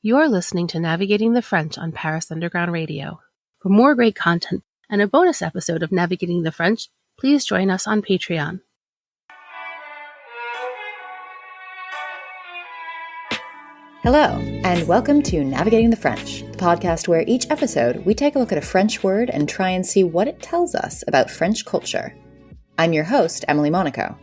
You're listening to Navigating the French on Paris Underground Radio. For more great content and a bonus episode of Navigating the French, please join us on Patreon. Hello, and welcome to Navigating the French, the podcast where each episode we take a look at a French word and try and see what it tells us about French culture. I'm your host, Emily Monaco.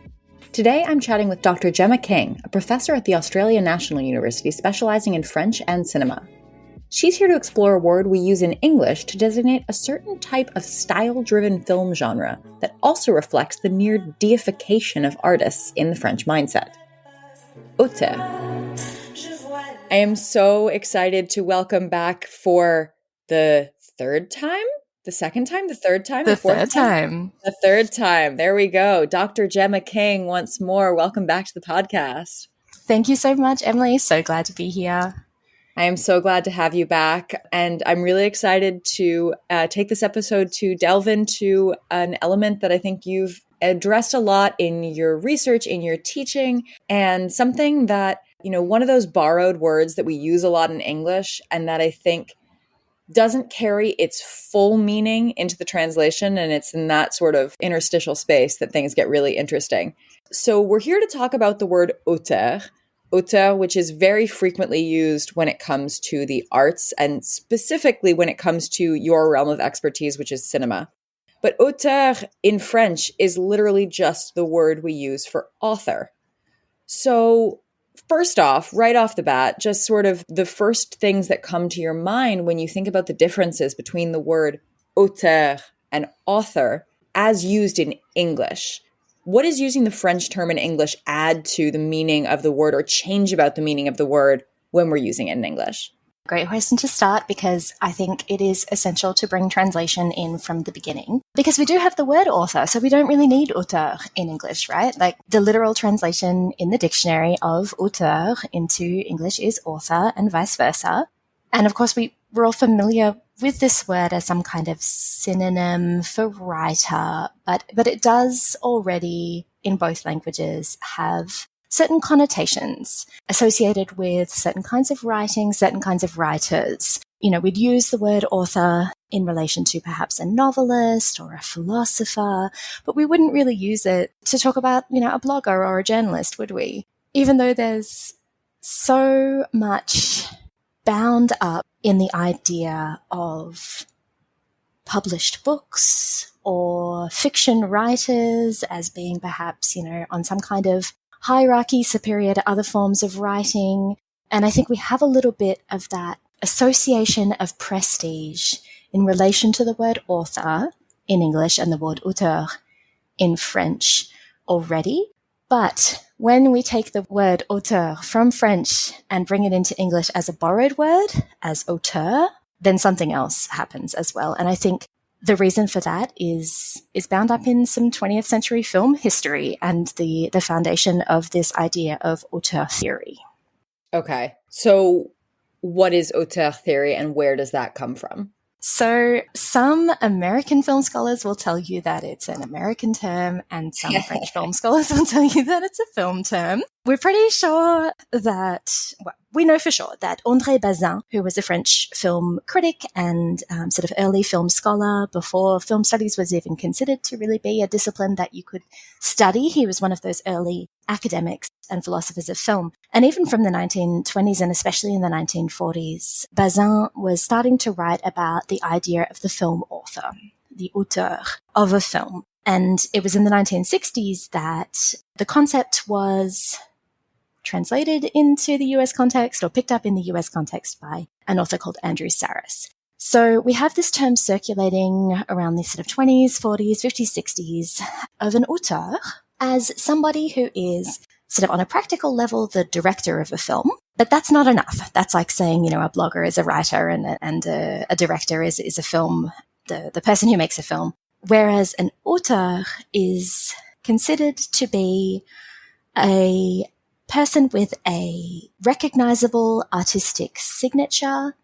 Today I'm chatting with Dr. Gemma King, a professor at the Australian National University specializing in French and cinema. She's here to explore a word we use in English to designate a certain type of style-driven film genre that also reflects the near-deification of artists in the French mindset. Auteur. I am so excited to welcome back for the third time? The second time? The third time? The third time. The third time. There we go. Dr. Gemma King once more. Welcome back to the podcast. Thank you so much, Emily. So glad to be here. I am so glad to have you back. And I'm really excited to take this episode to delve into an element that I think you've addressed a lot in your research, in your teaching, and something that, one of those borrowed words that we use a lot in English and that I think doesn't carry its full meaning into the translation, and it's in that sort of interstitial space that things get really interesting. So we're here to talk about the word auteur, which is very frequently used when it comes to the arts, and specifically when it comes to your realm of expertise, which is cinema. But auteur in French is literally just the word we use for author. So first off, right off the bat, just sort of the first things that come to your mind when you think about the differences between the word auteur and author as used in English. What does using the French term in English add to the meaning of the word or change about the meaning of the word when we're using it in English? Great question to start, because I think it is essential to bring translation in from the beginning, because we do have the word author, so we don't really need auteur in English, right? Like the literal translation in the dictionary of auteur into English is author and vice versa. And of course, we're all familiar with this word as some kind of synonym for writer, but it does already in both languages have certain connotations associated with certain kinds of writing, certain kinds of writers. We'd use the word author in relation to perhaps a novelist or a philosopher, but we wouldn't really use it to talk about, a blogger or a journalist, would we? Even though there's so much bound up in the idea of published books or fiction writers as being perhaps, on some kind of hierarchy superior to other forms of writing. And I think we have a little bit of that association of prestige in relation to the word author in English and the word auteur in French already. But when we take the word auteur from French and bring it into English as a borrowed word, as auteur, then something else happens as well. And I think the reason for that is bound up in some 20th century film history and the foundation of this idea of auteur theory. Okay. So what is auteur theory and where does that come from? So some American film scholars will tell you that it's an American term, and some French film scholars will tell you that it's a film term. We're pretty sure that, we know for sure that André Bazin, who was a French film critic and sort of early film scholar before film studies was even considered to really be a discipline that you could study, he was one of those early academics and philosophers of film. And even from the 1920s and especially in the 1940s, Bazin was starting to write about the idea of the film author, the auteur of a film. And it was in the 1960s that the concept was translated into the US context or picked up in the US context by an author called Andrew Sarris. So we have this term circulating around the sort of 20s, 40s, 50s, 60s of an auteur as somebody who is sort of on a practical level the director of a film. But that's not enough. That's like saying, a blogger is a writer and a director is a film, the person who makes a film. Whereas an auteur is considered to be a person with a recognizable artistic signature,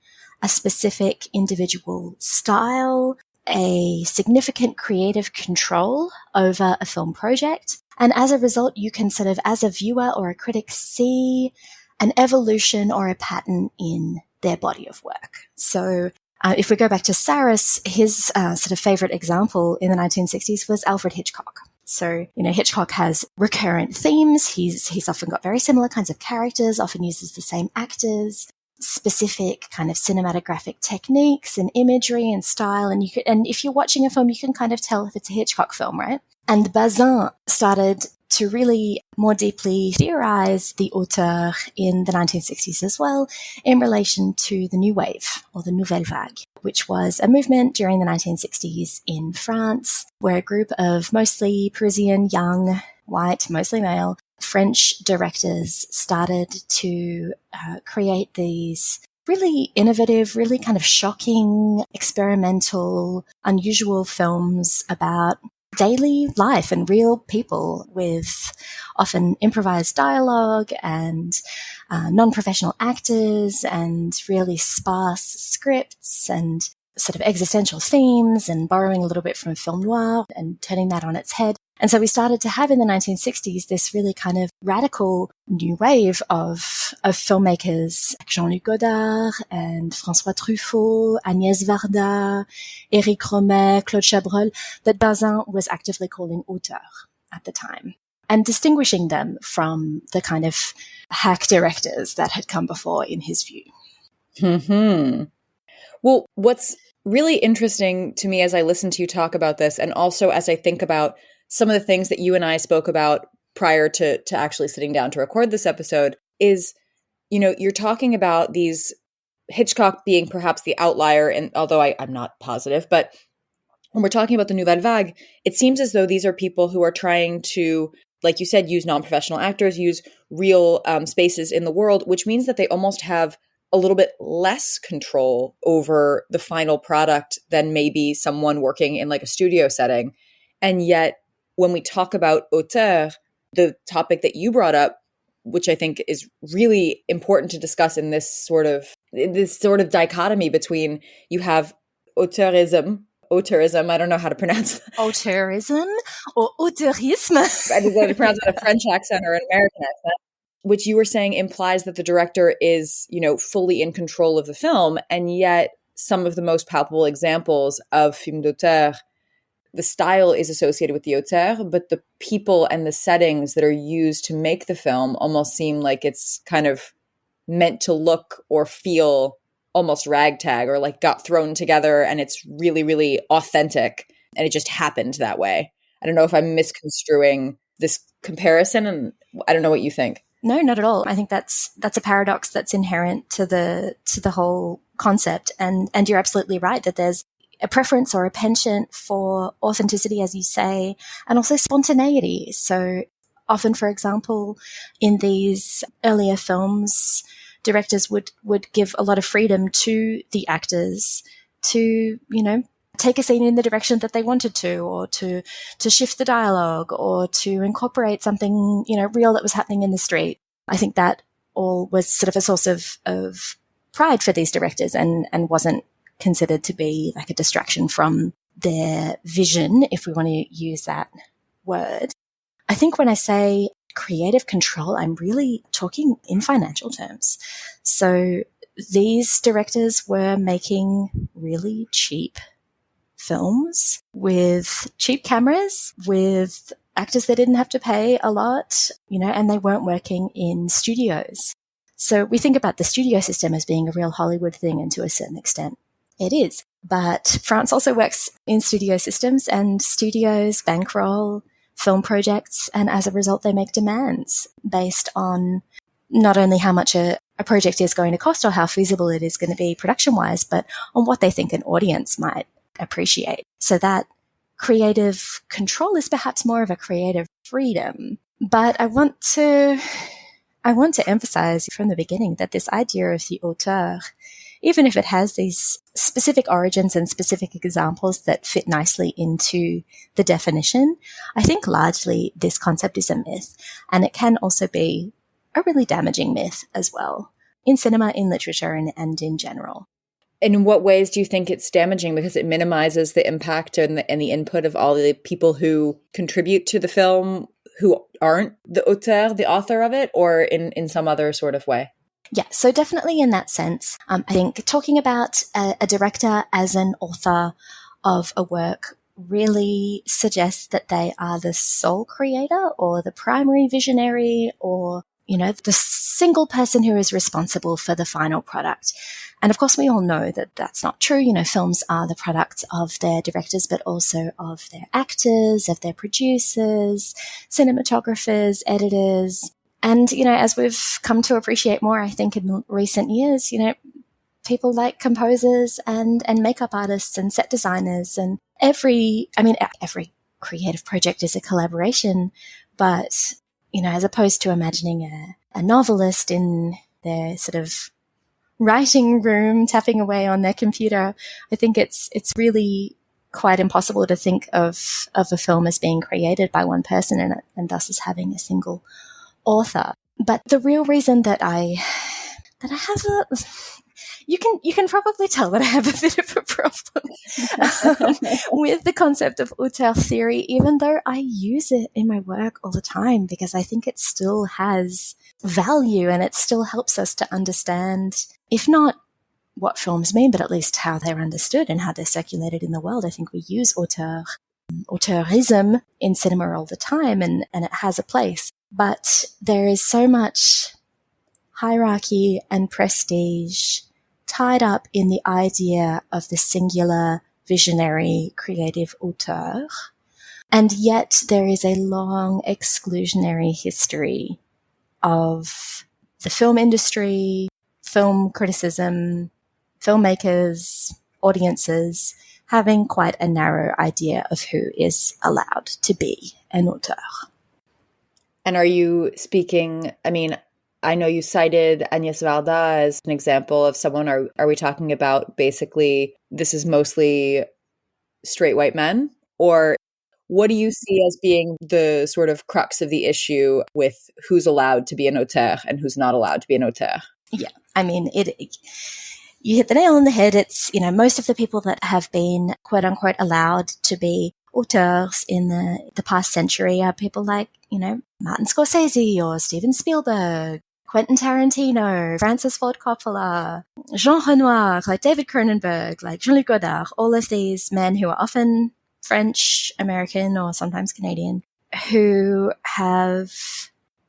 a specific individual style, a significant creative control over a film project. And as a result, you can sort of, as a viewer or a critic, see an evolution or a pattern in their body of work. So if we go back to Saris, his sort of favorite example in the 1960s was Alfred Hitchcock. So, Hitchcock has recurrent themes. He's often got very similar kinds of characters, often uses the same actors, specific kind of cinematographic techniques and imagery and style. And if you're watching a film, you can kind of tell if it's a Hitchcock film, right? And Bazin started to really more deeply theorize the auteur in the 1960s as well, in relation to the New Wave, or the Nouvelle Vague, which was a movement during the 1960s in France, where a group of mostly Parisian, young, white, mostly male, French directors started to create these really innovative, really kind of shocking, experimental, unusual films about daily life and real people, with often improvised dialogue and non-professional actors and really sparse scripts and sort of existential themes, and borrowing a little bit from film noir and turning that on its head. And so we started to have in the 1960s this really kind of radical new wave of filmmakers like Jean-Luc Godard and François Truffaut, Agnès Varda, Éric Rohmer, Claude Chabrol, that Bazin was actively calling auteur at the time, and distinguishing them from the kind of hack directors that had come before, in his view. Mm-hmm. Well, what's really interesting to me as I listen to you talk about this, and also as I think about some of the things that you and I spoke about prior to actually sitting down to record this episode, is, you're talking about these, Hitchcock being perhaps the outlier, and although I'm not positive, but when we're talking about the Nouvelle Vague, it seems as though these are people who are trying to, like you said, use non-professional actors, use real spaces in the world, which means that they almost have a little bit less control over the final product than maybe someone working in like a studio setting. And yet, when we talk about auteur, the topic that you brought up, which I think is really important to discuss in this sort of dichotomy between, you have auteurism, I don't know how to pronounce that. Auteurism or auteurisme. I don't know how to pronounce it in a French accent or an American accent, which you were saying implies that the director is, fully in control of the film. And yet some of the most palpable examples of film d'auteur, the style is associated with the auteur, but the people and the settings that are used to make the film almost seem like it's kind of meant to look or feel almost ragtag, or like got thrown together, and it's really, really authentic, and it just happened that way. I don't know if I'm misconstruing this comparison, and I don't know what you think. No, not at all. I think that's a paradox that's inherent to the whole concept, and you're absolutely right that there's a preference or a penchant for authenticity, as you say, and also spontaneity. So often, for example, in these earlier films, directors would give a lot of freedom to the actors to, take a scene in the direction that they wanted to, or to shift the dialogue, or to incorporate something, real that was happening in the street. I think that all was sort of a source of pride for these directors, and wasn't considered to be like a distraction from their vision, if we want to use that word. I think when I say creative control, I'm really talking in financial terms. So these directors were making really cheap films with cheap cameras, with actors that didn't have to pay a lot, and they weren't working in studios. So we think about the studio system as being a real Hollywood thing, and to a certain extent it is. But France also works in studio systems, and studios bankroll film projects, and as a result they make demands based on not only how much a project is going to cost or how feasible it is going to be production-wise, but on what they think an audience might appreciate. So that creative control is perhaps more of a creative freedom. But I want to emphasize from the beginning that this idea of the auteur, even if it has these specific origins and specific examples that fit nicely into the definition, I think largely this concept is a myth, and it can also be a really damaging myth as well, in cinema, in literature, and in general. In what ways do you think it's damaging? Because it minimizes the impact and the input of all the people who contribute to the film, who aren't the auteur, the author of it, or in some other sort of way? Yeah, so definitely in that sense, I think talking about a director as an author of a work really suggests that they are the sole creator or the primary visionary or, the single person who is responsible for the final product. And of course, we all know that that's not true. Films are the products of their directors, but also of their actors, of their producers, cinematographers, editors. And, as we've come to appreciate more, I think in recent years, people like composers and makeup artists and set designers and every creative project is a collaboration. But, as opposed to imagining a novelist in their sort of writing room tapping away on their computer, I think it's really quite impossible to think of a film as being created by one person and thus as having a single author. But the real reason that I have you can probably tell that I have a bit of a problem with the concept of auteur theory, even though I use it in my work all the time, because I think it still has value and it still helps us to understand, if not what films mean, but at least how they're understood and how they're circulated in the world. I think we use auteurism in cinema all the time, and it has a place. But there is so much hierarchy and prestige tied up in the idea of the singular, visionary, creative auteur. And yet there is a long exclusionary history of the film industry, film criticism, filmmakers, audiences having quite a narrow idea of who is allowed to be an auteur. And are you speaking, I know you cited Agnès Varda as an example of someone. Are we talking about basically this is mostly straight white men? Or what do you see as being the sort of crux of the issue with who's allowed to be an auteur and who's not allowed to be an auteur? Yeah, you hit the nail on the head. It's, most of the people that have been quote unquote allowed to be auteurs in the past century are people like, Martin Scorsese or Steven Spielberg, Quentin Tarantino, Francis Ford Coppola, Jean Renoir, like David Cronenberg, like Jean-Luc Godard, all of these men who are often French, American, or sometimes Canadian, who have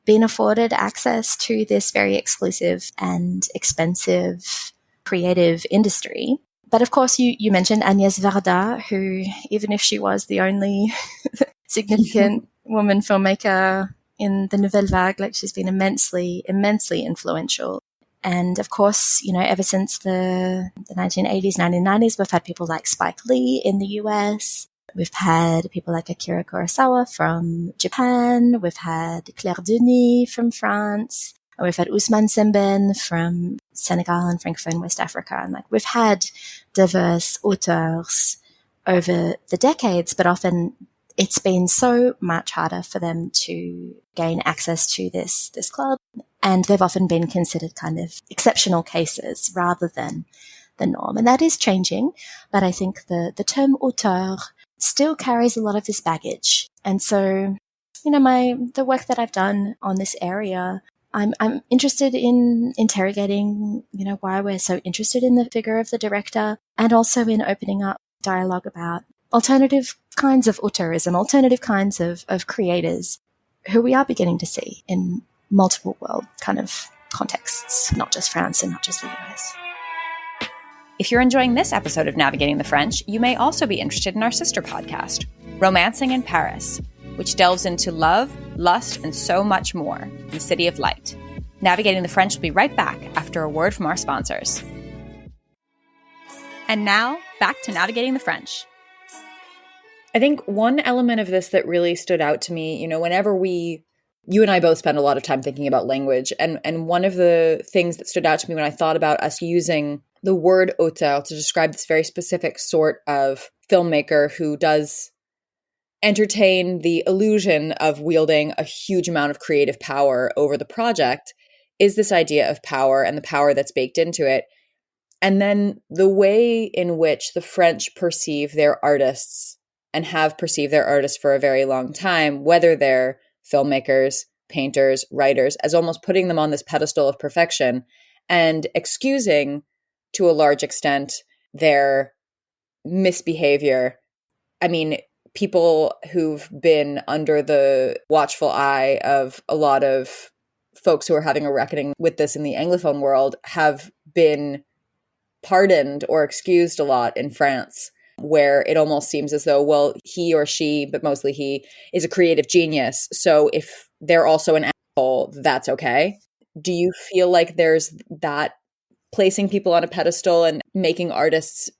been afforded access to this very exclusive and expensive creative industry. But of course, you mentioned Agnès Varda, who, even if she was the only significant woman filmmaker in the Nouvelle Vague, like she's been immensely, immensely influential. And of course, ever since the 1980s, 1990s, we've had people like Spike Lee in the US. We've had people like Akira Kurosawa from Japan. We've had Claire Denis from France. And we've had Ousmane Sembène from Senegal and Francophone West Africa. And we've had diverse auteurs over the decades, but often it's been so much harder for them to gain access to this club. And they've often been considered kind of exceptional cases rather than the norm. And that is changing. But I think the term auteur still carries a lot of this baggage. And so, the work that I've done on this area, I'm interested in interrogating, why we're so interested in the figure of the director, and also in opening up dialogue about alternative kinds of auteurism, alternative kinds of creators who we are beginning to see in multiple world kind of contexts, not just France and not just the US. If you're enjoying this episode of Navigating the French, you may also be interested in our sister podcast, Romancing in Paris, which delves into love, lust, and so much more in the City of Light. Navigating the French will be right back after a word from our sponsors. And now, back to Navigating the French. I think one element of this that really stood out to me, whenever you and I both spend a lot of time thinking about language, and one of the things that stood out to me when I thought about us using the word auteur to describe this very specific sort of filmmaker who does entertain the illusion of wielding a huge amount of creative power over the project, is this idea of power and the power that's baked into it. And then the way in which the French perceive their artists and have perceived their artists for a very long time, whether they're filmmakers, painters, writers, as almost putting them on this pedestal of perfection and excusing, to a large extent, their misbehavior. I mean, people who've been under the watchful eye of a lot of folks who are having a reckoning with this in the Anglophone world have been pardoned or excused a lot in France, where it almost seems as though, well, he or she, but mostly he, is a creative genius. So if they're also an asshole, that's okay. Do you feel like there's that placing people on a pedestal and making artists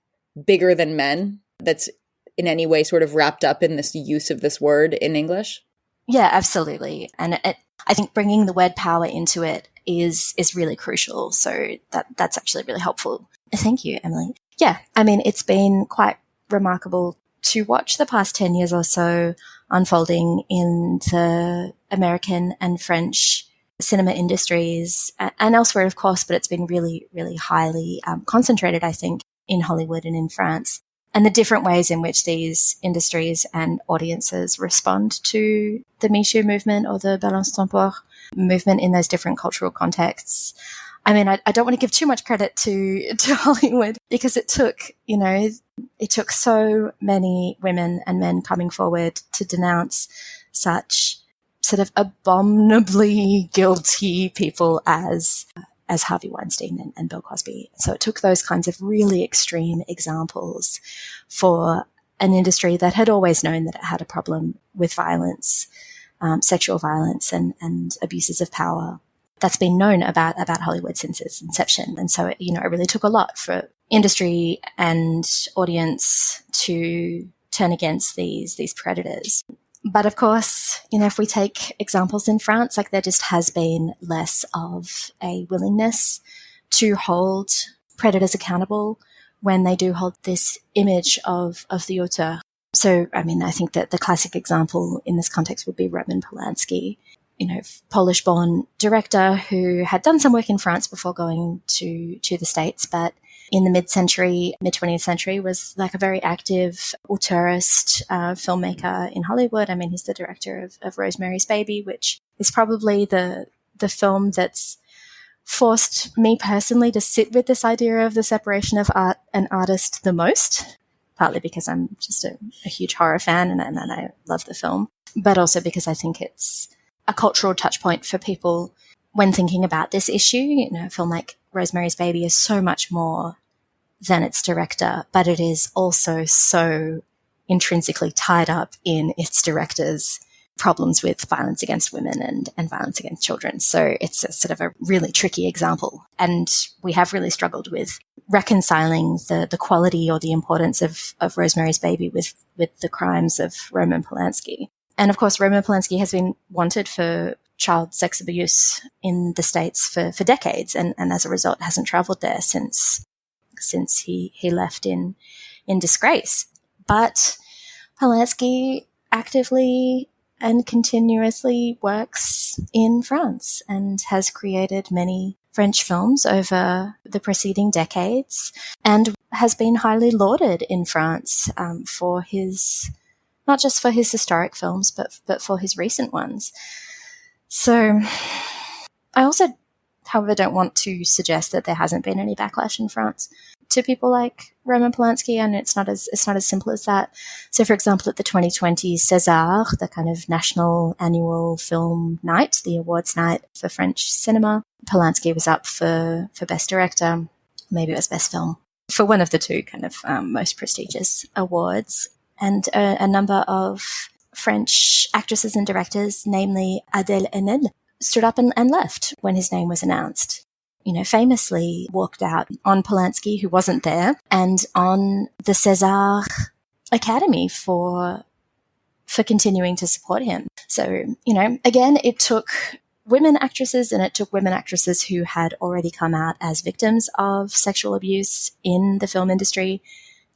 bigger than men that's in any way sort of wrapped up in this use of this word in English? Yeah, absolutely. And I think bringing the word power into it is really crucial. So that's actually really helpful. Thank you, Emily. Yeah, I mean, it's been quite remarkable to watch the past 10 years or so unfolding in the American and French cinema industries and elsewhere, of course, but it's been really, really highly concentrated, I think, in Hollywood and in France. And the different ways in which these industries and audiences respond to the Me Too movement or the Balance ton port movement in those different cultural contexts. I mean, I don't want to give too much credit to Hollywood because it took so many women and men coming forward to denounce such sort of abominably guilty people as Harvey Weinstein and Bill Cosby. So it took those kinds of really extreme examples for an industry that had always known that it had a problem with violence, sexual violence and abuses of power. That's been known about Hollywood since its inception. And so, it really took a lot for industry and audience to turn against these predators. But of course, if we take examples in France, like there just has been less of a willingness to hold predators accountable when they do hold this image of the auteur. So, I mean, I think that the classic example in this context would be Roman Polanski, Polish-born director who had done some work in France before going to the States, but in the mid-20th century was like a very active auteurist filmmaker in Hollywood. I mean, he's the director of Rosemary's Baby, which is probably the film that's forced me personally to sit with this idea of the separation of art and artist the most, partly because I'm just a huge horror fan and I love the film, but also because I think it's a cultural touch point for people when thinking about this issue. A film like Rosemary's Baby is so much more than its director, but it is also so intrinsically tied up in its director's problems with violence against women and violence against children. So it's a sort of a really tricky example. And we have really struggled with reconciling the quality or the importance of Rosemary's Baby with the crimes of Roman Polanski. And of course, Roman Polanski has been wanted for child sex abuse in the States for decades, and as a result hasn't traveled there since he left in disgrace. But Polanski actively and continuously works in France and has created many French films over the preceding decades and has been highly lauded in France for his, not just for his historic films, but for his recent ones. So I also, however, don't want to suggest that there hasn't been any backlash in France to people like Roman Polanski, and it's not as simple as that. So, for example, at the 2020 César, the kind of national annual film night, the awards night for French cinema, Polanski was up for Best Director, maybe it was Best Film, for one of the two kind of most prestigious awards. And a number of French actresses and directors, namely Adèle Haenel, stood up and left when his name was announced. Famously walked out on Polanski, who wasn't there, and on the César Academy for continuing to support him. So, again, it took women actresses, and it took women actresses who had already come out as victims of sexual abuse in the film industry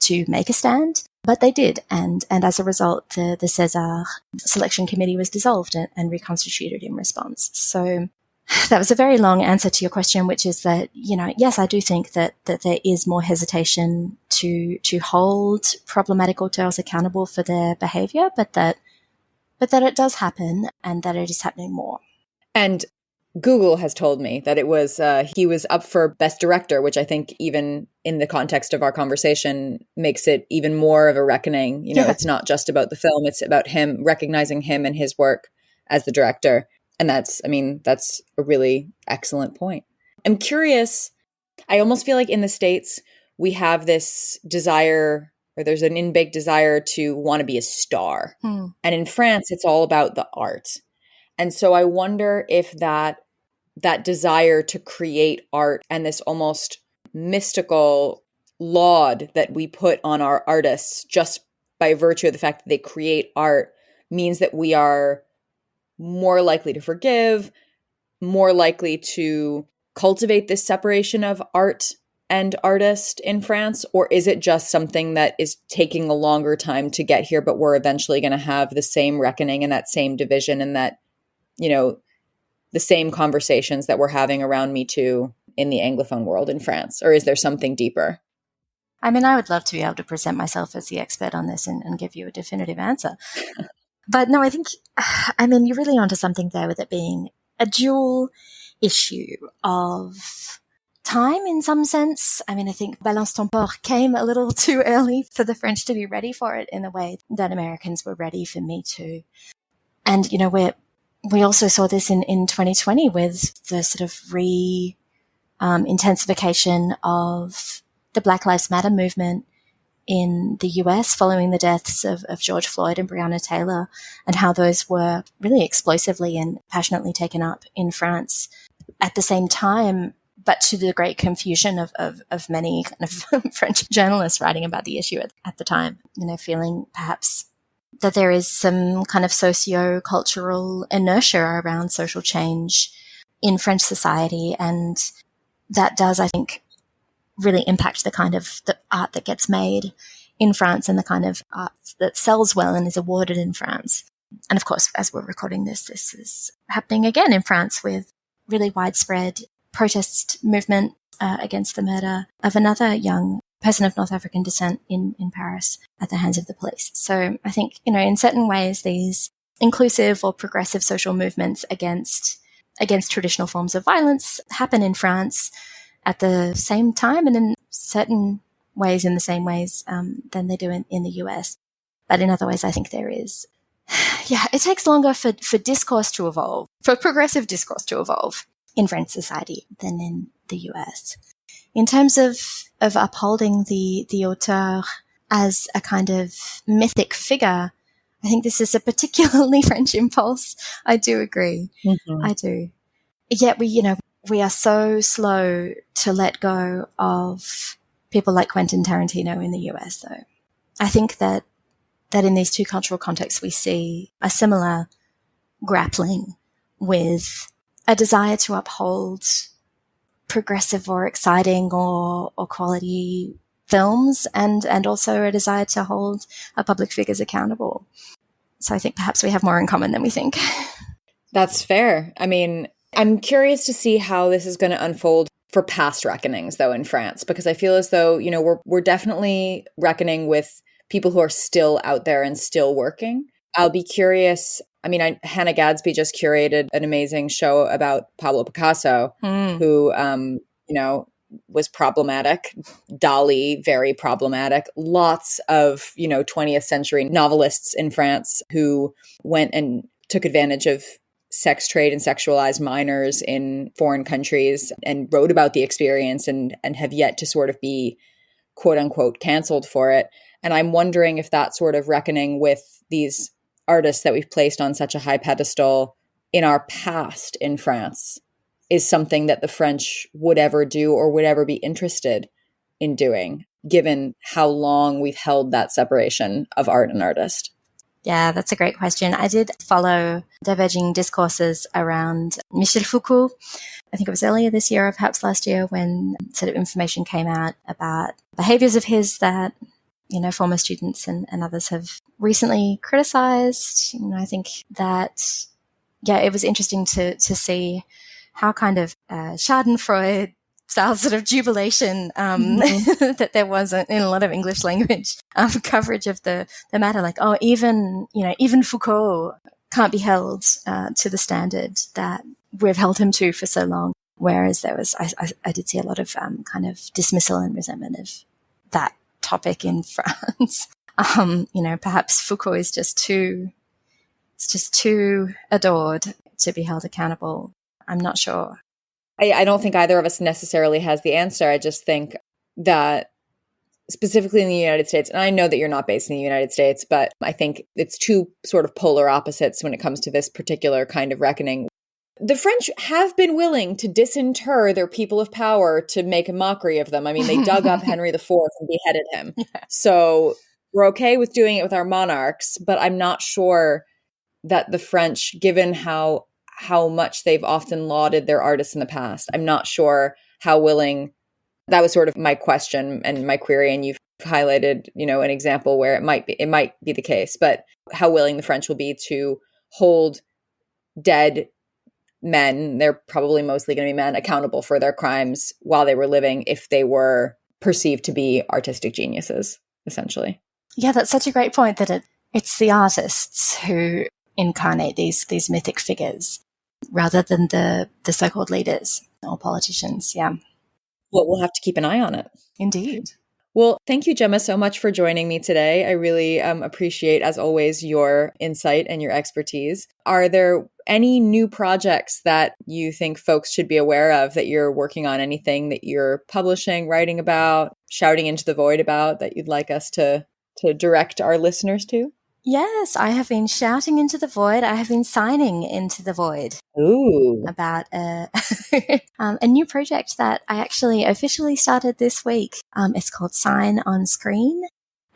to make a stand. But they did, and as a result, the César selection committee was dissolved and reconstituted in response. So that was a very long answer to your question, which is that, yes, I do think that there is more hesitation to hold problematic auteurs accountable for their behavior, but that it does happen and that it is happening more. And Google has told me that it was he was up for Best Director, which I think even in the context of our conversation makes it even more of a reckoning. You know, It's not just about the film, it's about him, recognizing him and his work as the director. And that's a really excellent point. I'm curious, I almost feel like in the States, we have this desire, or there's an in-baked desire to want to be a star. And in France, it's all about the art. And so I wonder if that desire to create art and this almost mystical laud that we put on our artists just by virtue of the fact that they create art means that we are more likely to forgive, more likely to cultivate this separation of art and artist in France? Or is it just something that is taking a longer time to get here, but we're eventually going to have the same reckoning and that same division and that, you know, the same conversations that we're having around Me Too in the Anglophone world in France? Or is there something deeper? I mean, I would love to be able to present myself as the expert on this and give you a definitive answer. But no, I think, you're really onto something there with it being a dual issue of time in some sense. I think Balance ton port came a little too early for the French to be ready for it in the way that Americans were ready for Me Too. And, you know, we also saw this in 2020 with the sort of intensification of the Black Lives Matter movement in the US following the deaths of George Floyd and Breonna Taylor, and how those were really explosively and passionately taken up in France at the same time, but to the great confusion of many kind of French journalists writing about the issue at the time, you know, feeling perhaps that there is some kind of socio-cultural inertia around social change in French society. And that does, I think, really impact the kind of the art that gets made in France and the kind of art that sells well and is awarded in France. And of course, as we're recording this is happening again in France with really widespread protest movement against the murder of another young person of North African descent in Paris at the hands of the police. So I think, you know, in certain ways, these inclusive or progressive social movements against traditional forms of violence happen in France at the same time and in certain ways, in the same ways than they do in the US. But in other ways, I think there is, it takes longer for discourse to evolve, for progressive discourse to evolve in French society than in the US. In terms of upholding the auteur as a kind of mythic figure, I think this is a particularly French impulse. I do agree. Mm-hmm. I do. Yet we are so slow to let go of people like Quentin Tarantino in the US, though. I think that in these two cultural contexts, we see a similar grappling with a desire to uphold progressive or exciting or quality films and also a desire to hold our public figures accountable. So I think perhaps we have more in common than we think. That's fair. I mean, I'm curious to see how this is going to unfold for past reckonings, though, in France, because I feel as though, you know, we're definitely reckoning with people who are still out there and still working. I'll be curious. I mean, Hannah Gadsby just curated an amazing show about Pablo Picasso, who, you know, was problematic. Dali, very problematic. Lots of, you know, 20th century novelists in France who went and took advantage of sex trade and sexualized minors in foreign countries and wrote about the experience and have yet to sort of be quote unquote canceled for it. And I'm wondering if that sort of reckoning with these artists that we've placed on such a high pedestal in our past in France is something that the French would ever do or would ever be interested in doing, given how long we've held that separation of art and artist. Yeah, that's a great question. I did follow diverging discourses around Michel Foucault. I think it was earlier this year or perhaps last year when sort of information came out about behaviors of his that, you know, former students and others have recently criticized. You know, I think that, it was interesting to see how kind of Schadenfreude style sort of jubilation that there was in a lot of English language coverage of the matter. Like, even Foucault can't be held to the standard that we've held him to for so long. Whereas there was, I did see a lot of kind of dismissal and resentment of that topic in France. Perhaps Foucault is just too adored to be held accountable. I'm not sure. I don't think either of us necessarily has the answer. I just think that specifically in the United States, and I know that you're not based in the United States, but I think it's two sort of polar opposites when it comes to this particular kind of reckoning. The French have been willing to disinter their people of power to make a mockery of them. I mean, they dug up Henry IV and beheaded him. Yeah. So we're okay with doing it with our monarchs, but I'm not sure that the French, given how much they've often lauded their artists in the past, I'm not sure how willing. That was sort of my question and my query, and you've highlighted, an example where it might be the case, but how willing the French will be to hold dead men, they're probably mostly going to be men, accountable for their crimes while they were living if they were perceived to be artistic geniuses, essentially. Yeah, that's such a great point, that it's the artists who incarnate these mythic figures rather than the so-called leaders or politicians. Yeah. Well, we'll have to keep an eye on it. Indeed. Well, thank you, Gemma, so much for joining me today. I really appreciate, as always, your insight and your expertise. Are there any new projects that you think folks should be aware of that you're working on? Anything that you're publishing, writing about, shouting into the void about that you'd like us to direct our listeners to? Yes, I have been shouting into the void. I have been signing into the void. Ooh. About a new project that I actually officially started this week. It's called Sign on Screen,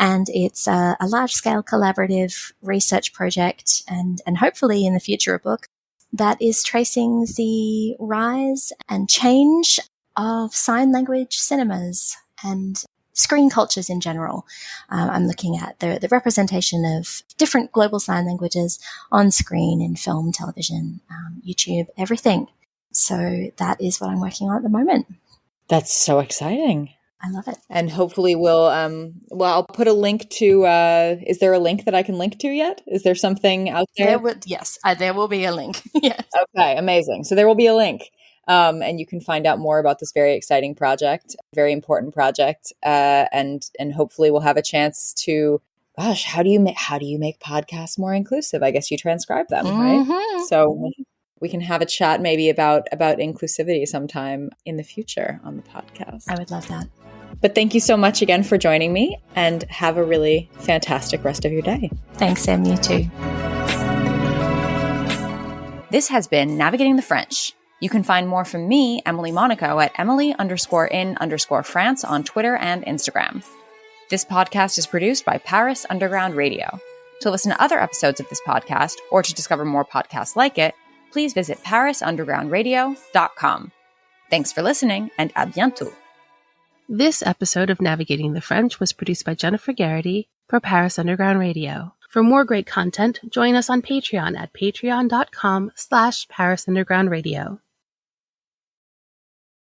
and it's a large-scale collaborative research project and hopefully in the future a book that is tracing the rise and change of sign language cinemas and screen cultures in general. I'm looking at the representation of different global sign languages on screen in film, television, YouTube, everything. So that is what I'm working on at the moment. That's so exciting. I love it. And hopefully I'll put a link to, is there a link that I can link to yet? Is there something out there? Yes, there will be a link. Yes. Okay, amazing. So there will be a link. And you can find out more about this very exciting project, very important project, and hopefully we'll have a chance to. Gosh, how do you make podcasts more inclusive? I guess you transcribe them, right? So we can have a chat maybe about inclusivity sometime in the future on the podcast. I would love that. But thank you so much again for joining me, and have a really fantastic rest of your day. Thanks, Sam. You too. This has been Navigating the French. You can find more from me, Emily Monaco, at Emily_in_France on Twitter and Instagram. This podcast is produced by Paris Underground Radio. To listen to other episodes of this podcast, or to discover more podcasts like it, please visit parisundergroundradio.com. Thanks for listening, and à bientôt. This episode of Navigating the French was produced by Jennifer Garrity for Paris Underground Radio. For more great content, join us on Patreon at patreon.com/Paris Underground Radio.